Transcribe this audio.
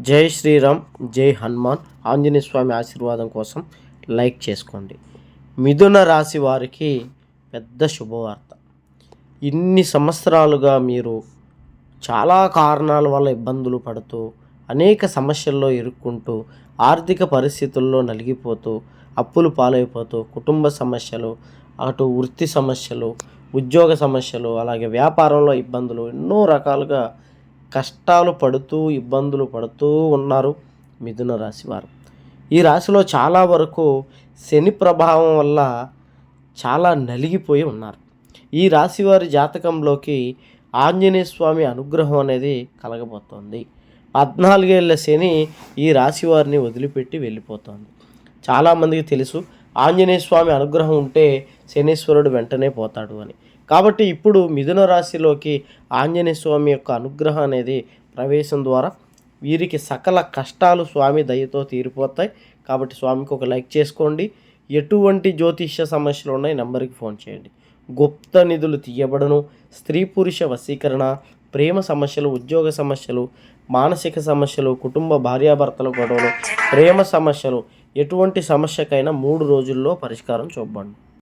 జై శ్రీరామ్, జై హనుమాన్. ఆంజనేయ స్వామి ఆశీర్వాదం కోసం లైక్ చేసుకోండి. మిథున రాశి వారికి పెద్ద శుభవార్త. ఇన్ని సంవత్సరాలుగా మీరు చాలా కారణాల వల్ల ఇబ్బందులు పడుతూ, అనేక సమస్యల్లో ఇరుక్కుంటూ, ఆర్థిక పరిస్థితుల్లో నలిగిపోతూ, అప్పులు పాలైపోతూ, కుటుంబ సమస్యలు, అటు వృత్తి సమస్యలు, ఉద్యోగ సమస్యలు, అలాగే వ్యాపారంలో ఇబ్బందులు, ఎన్నో రకాలుగా కష్టాలు పడుతూ ఇబ్బందులు పడుతూ ఉన్నారు మిథున రాశి వారు. ఈ రాశిలో చాలా వరకు శని ప్రభావం వల్ల చాలా నలిగిపోయి ఉన్నారు. ఈ రాశి వారి జాతకంలోకి ఆంజనేయ స్వామి అనుగ్రహం అనేది కలగబోతోంది. 14 ఏళ్ల శని ఈ రాశి వారిని వదిలిపెట్టి వెళ్ళిపోతోంది. చాలామందికి తెలుసు ఆంజనేయ స్వామి అనుగ్రహం ఉంటే శనీశ్వరుడు వెంటనే పోతాడు అని. కాబట్టి ఇప్పుడు మిథున రాశిలోకి ఆంజనేయ స్వామి యొక్క అనుగ్రహం అనేది ప్రవేశం ద్వారా వీరికి సకల కష్టాలు స్వామి దయతో తీరిపోతాయి. కాబట్టి స్వామికి ఒక లైక్ చేసుకోండి. ఎటువంటి జ్యోతిష్య సమస్యలు ఉన్నాయి నెంబర్కి ఫోన్ చేయండి. గుప్త నిధులు తీయబడను, స్త్రీ పురుష వశీకరణ, ప్రేమ సమస్యలు, ఉద్యోగ సమస్యలు, మానసిక సమస్యలు, కుటుంబ భార్యాభర్తల గొడవలు, ప్రేమ సమస్యలు, ఎటువంటి సమస్యకైనా 3 రోజుల్లో పరిష్కారం చూపండి.